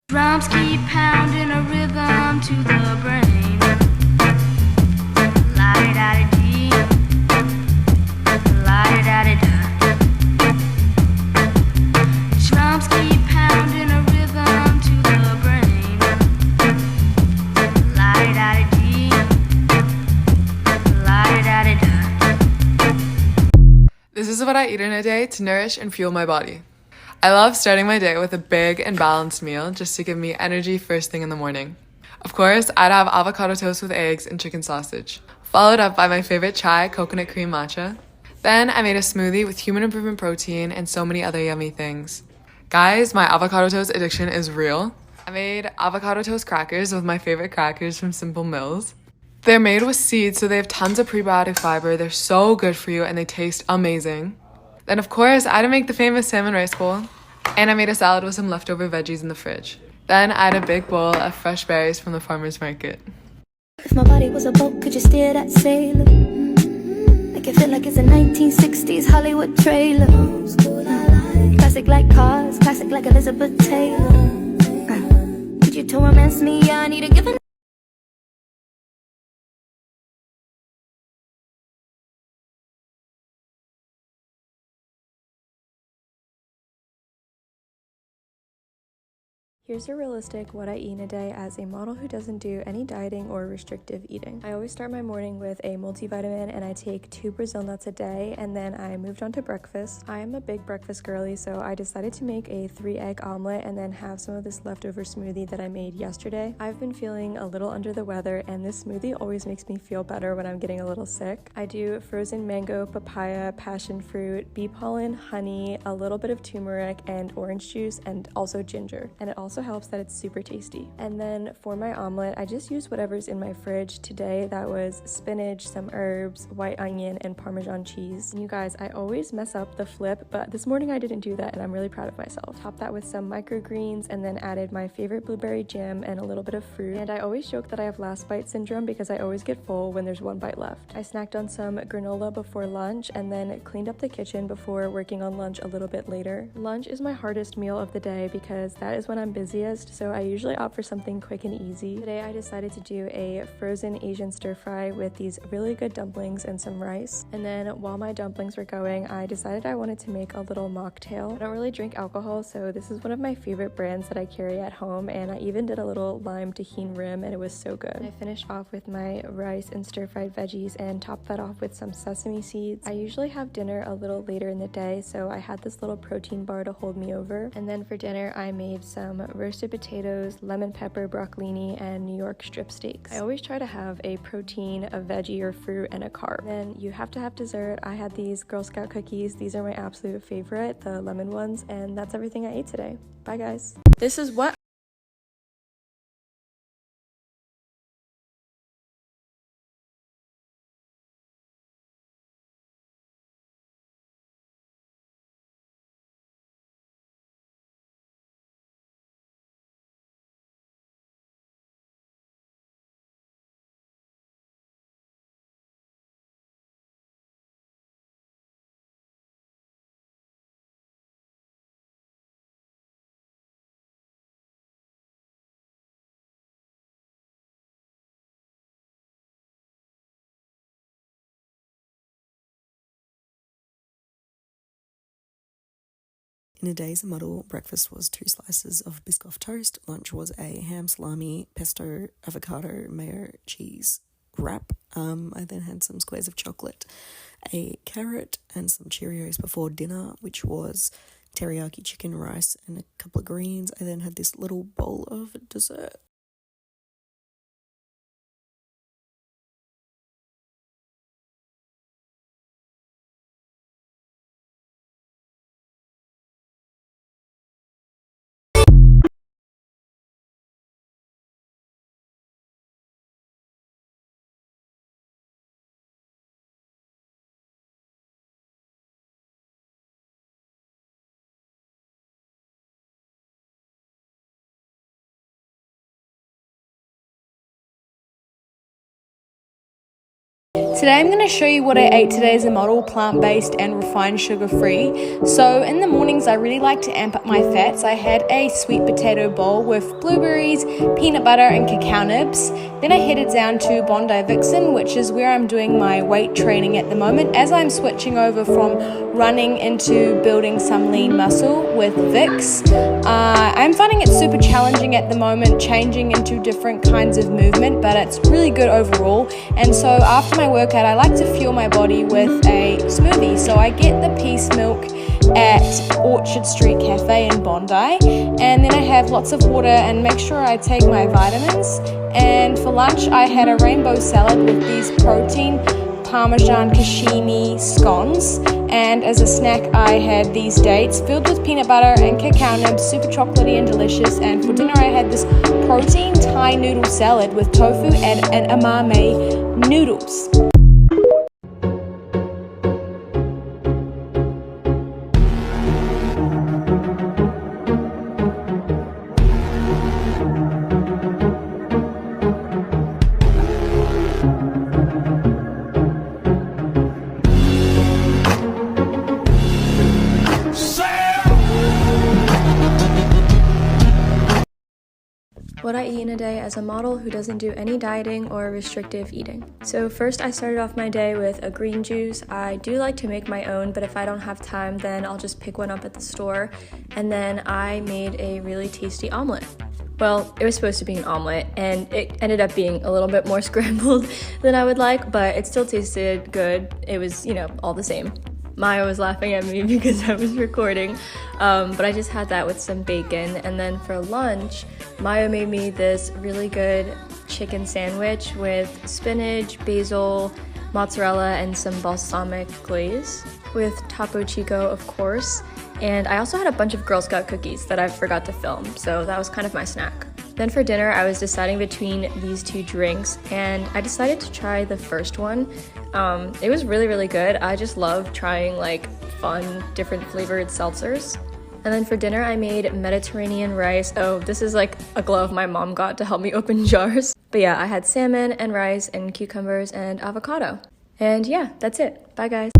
Drums keep pounding a rhythm to the brain. La-di-da-di-dee, la-di-da-di-da. Drums keep pounding a rhythm to the brain. La-di-da-di-dee, la-di-da-di-da. This is what I eat in a day to nourish and fuel my body. I love starting my day with a big and balanced meal just to give me energy first thing in the morning. Of course, I'd have avocado toast with eggs and chicken sausage, followed up by my favorite chai, coconut cream matcha. Then I made a smoothie with human improvement protein and so many other yummy things. Guys, my avocado toast addiction is real. I made avocado toast crackers with my favorite crackers from Simple Mills. They're made with seeds, so they have tons of prebiotic fiber. They're so good for you and they taste amazing. Then, of course, I had to make the famous salmon rice bowl. And I made a salad with some leftover veggies in the fridge. Then I had a big bowl of fresh berries from the farmer's market. If my body was a boat, could you steer that sailor? Make it feel like it's a 1960s Hollywood trailer. Classic like cars, classic like Elizabeth Taylor. Need you to romance me, I need a given. Here's a realistic what I eat in a day as a model who doesn't do any dieting or restrictive eating. I always start my morning with a multivitamin and I take 2 Brazil nuts a day, and then I moved on to breakfast. I am a big breakfast girly, so I decided to make a 3-egg omelet and then have some of this leftover smoothie that I made yesterday. I've been feeling a little under the weather and this smoothie always makes me feel better when I'm getting a little sick. I do frozen mango, papaya, passion fruit, bee pollen, honey, a little bit of turmeric and orange juice, and also ginger. And it also helps that it's super tasty. And then for my omelet, I just used whatever's in my fridge. Today that was spinach, some herbs, white onion, and Parmesan cheese. And you guys, I always mess up the flip, but this morning I didn't do that and I'm really proud of myself. Topped that with some microgreens and then added my favorite blueberry jam and a little bit of fruit. And I always joke that I have last bite syndrome because I always get full when there's one bite left. I snacked on some granola before lunch and then cleaned up the kitchen before working on lunch a little bit later. Lunch is my hardest meal of the day because that is when I'm busiest, so I usually opt for something quick and easy. Today I decided to do a frozen Asian stir fry with these really good dumplings and some rice. And then while my dumplings were going, I decided I wanted to make a little mocktail. I don't really drink alcohol, so this is one of my favorite brands that I carry at home, and I even did a little lime tahini rim and it was so good. I finished off with my rice and stir-fried veggies and topped that off with some sesame seeds. I usually have dinner a little later in the day, so I had this little protein bar to hold me over. And then for dinner I made some roasted potatoes, lemon pepper broccolini, and New York strip steaks. I always try to have a protein, a veggie or fruit, and a carb. Then you have to have dessert. I had these Girl Scout cookies. These are my absolute favorite, the lemon ones, and that's everything I ate today. Bye guys. This is what In a day's model, breakfast was 2 slices of Biscoff toast, lunch was a ham salami, pesto, avocado, mayo, cheese wrap. I then had some squares of chocolate, a carrot, and some Cheerios before dinner, which was teriyaki chicken, rice, and a couple of greens. I then had this little bowl of dessert. Today I'm going to show you what I ate today as a model, plant-based and refined sugar-free. So in the mornings I really like to amp up my fats. I had a sweet potato bowl with blueberries, peanut butter and cacao nibs. Then I headed down to Bondi Vixen, which is where I'm doing my weight training at the moment as I'm switching over from running into building some lean muscle with Vix. I'm finding it super challenging at the moment, changing into different kinds of movement, but it's really good overall. And so after my workout, I like to fuel my body with a smoothie. So I get the peace milk at Orchard Street Cafe in Bondi, and then I have lots of water and make sure I take my vitamins. And for lunch, I had a rainbow salad with these protein Parmesan Cashini scones, and as a snack I had these dates filled with peanut butter and cacao nibs, super chocolatey and delicious. And for dinner I had this protein Thai noodle salad with tofu and edamame noodles. What I eat in a day as a model who doesn't do any dieting or restrictive eating. So first I started off my day with a green juice. I do like to make my own, but if I don't have time, then I'll just pick one up at the store. And then I made a really tasty omelet. Well, it was supposed to be an omelet, and it ended up being a little bit more scrambled than I would like, but it still tasted good. It was, all the same. Maya was laughing at me because I was recording, but I just had that with some bacon. And then for lunch, Maya made me this really good chicken sandwich with spinach, basil, mozzarella, and some balsamic glaze with Topo Chico, of course. And I also had a bunch of Girl Scout cookies that I forgot to film, so that was kind of my snack. Then for dinner, I was deciding between these two drinks, and I decided to try the first one. It was really, really good. I just love trying fun, different flavored seltzers. And then for dinner, I made Mediterranean rice. Oh, this is a glove my mom got to help me open jars. But yeah, I had salmon and rice and cucumbers and avocado. And yeah, that's it. Bye guys.